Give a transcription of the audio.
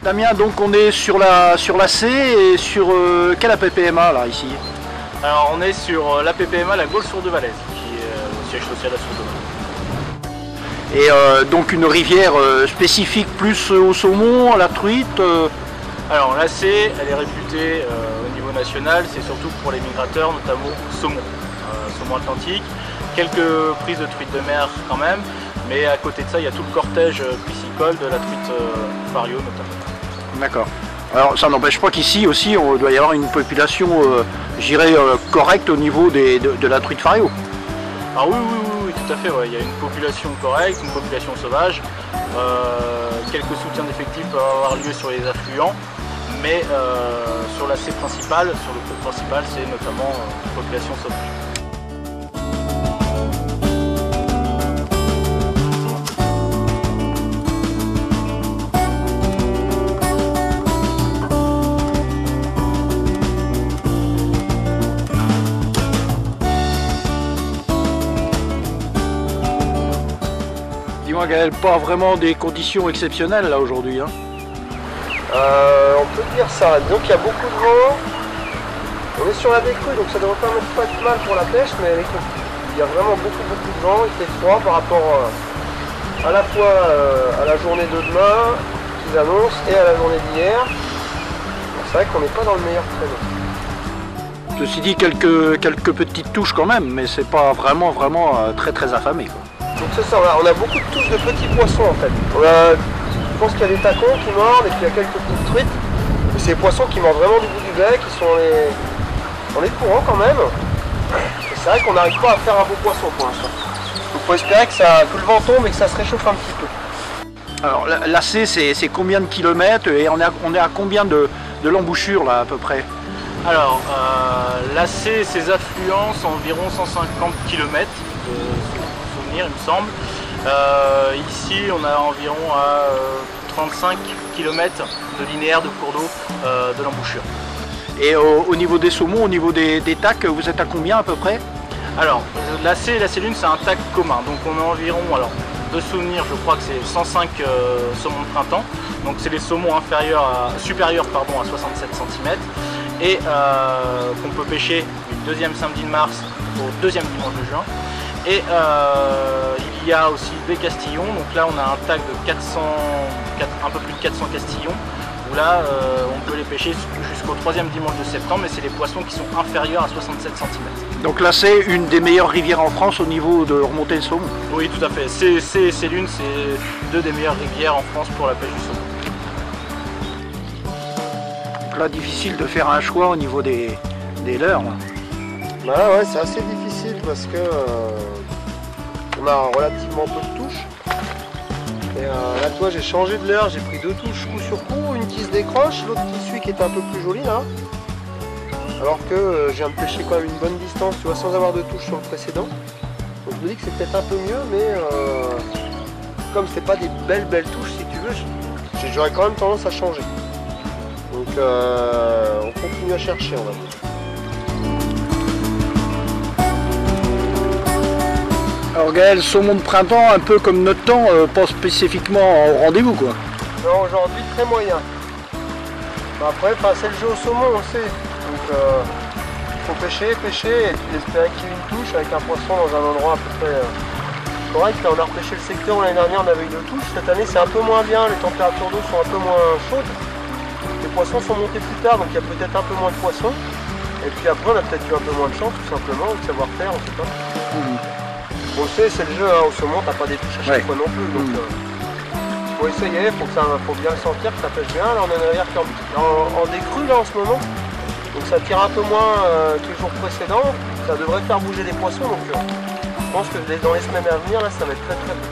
Damien, donc on est sur la C et sur quelle APPMA là ici? Alors on est sur l'APPMA, la Gaule-Sourde-Valaise, qui est au siège social à Sourde-Valaise. Et donc une rivière spécifique plus au saumon, à la truite Alors la C, elle est réputée au niveau national, c'est surtout pour les migrateurs, notamment saumon, saumon atlantique, quelques prises de truite de mer quand même, mais à côté de ça il y a tout le cortège piscicole de la truite fario notamment. D'accord. Alors ça n'empêche pas qu'ici aussi on doit y avoir une population, je dirais, correcte au niveau de la truite fario. Ah oui, tout à fait, ouais. Il y a une population correcte, une population sauvage, quelques soutiens d'effectifs peuvent avoir lieu sur les affluents, mais sur la C principale, sur le cours principal, c'est notamment une population sauvage. Dis-moi Gaël, pas vraiment des conditions exceptionnelles là aujourd'hui, hein? On peut dire ça, donc il y a beaucoup de vent, on est sur la baie crue donc ça devrait pas être mal pour la pêche, mais il y a vraiment beaucoup de vent, il fait froid par rapport à la fois à la journée de demain qu'ils annoncent et à la journée d'hier. C'est vrai qu'on n'est pas dans le meilleur créneau. Ceci dit, quelques petites touches quand même, mais c'est pas vraiment très affamé, quoi. Donc c'est ça, on a beaucoup de touches de petits poissons en fait. Je pense qu'il y a des tacons qui mordent et puis il y a quelques petites truites. Et c'est les poissons qui mordent vraiment du bout du bec, qui sont dans les courants quand même. Et c'est vrai qu'on n'arrive pas à faire un beau poisson pour l'instant. Donc il faut espérer que le vent tombe et que ça se réchauffe un petit peu. Alors la C c'est combien de kilomètres et on est à combien de l'embouchure là à peu près? Alors la C, ses affluents sont environ 150 km de souvenir il me semble. Ici on a environ à 35 km de linéaire de cours d'eau de l'embouchure. Et au niveau des saumons, au niveau des tacs, vous êtes à combien à peu près? Alors la C et la C1 c'est un tac commun, donc on a environ, alors de souvenir je crois que c'est 105 saumons de printemps, donc c'est les saumons supérieurs à 67 cm et qu'on peut pêcher du deuxième samedi de mars au deuxième dimanche de juin. Et il y a aussi des castillons, donc là on a un tag de un peu plus de 400 castillons, où là on peut les pêcher jusqu'au troisième dimanche de septembre, mais c'est les poissons qui sont inférieurs à 67 cm. Donc là c'est une des meilleures rivières en France au niveau de remontée de saumon? Oui tout à fait, c'est l'une, c'est deux des meilleures rivières en France pour la pêche du saumon. Donc là difficile de faire un choix au niveau des leurres. Bah ouais, c'est assez difficile parce que on a relativement peu de touches. Et là, toi, j'ai changé de leurre, j'ai pris deux touches coup sur coup, une qui se décroche, l'autre qui suit qui est un peu plus jolie là. Alors que je viens de pêcher quand même une bonne distance, tu vois, sans avoir de touche sur le précédent. Donc je me dis que c'est peut-être un peu mieux, mais comme c'est pas des belles touches, si tu veux, j'aurais quand même tendance à changer. Donc on continue à chercher, on va dire. Alors Gaël, saumon de printemps, un peu comme notre temps, pas spécifiquement au rendez-vous quoi. Non, aujourd'hui très moyen. Après, c'est le jeu au saumon, on sait. Donc il faut pêcher, et puis espérer qu'il y ait une touche avec un poisson dans un endroit à peu près correct. Là, on a repêché le secteur, l'année dernière on avait eu deux touches. Cette année c'est un peu moins bien, les températures d'eau sont un peu moins chaudes. Les poissons sont montés plus tard, donc il y a peut-être un peu moins de poissons. Et puis après on a peut-être eu un peu moins de chance tout simplement, ou de savoir-faire, on sait pas. On le sait, c'est le jeu, hein, au saumon, t'as pas des touches à chaque fois non plus, donc faut essayer, faut bien le sentir que ça pêche bien. Là on a une rivière qui est en décrue là en ce moment, donc ça tire un peu moins que les jours précédents, ça devrait faire bouger les poissons, donc je pense que dans les semaines à venir là ça va être très bon.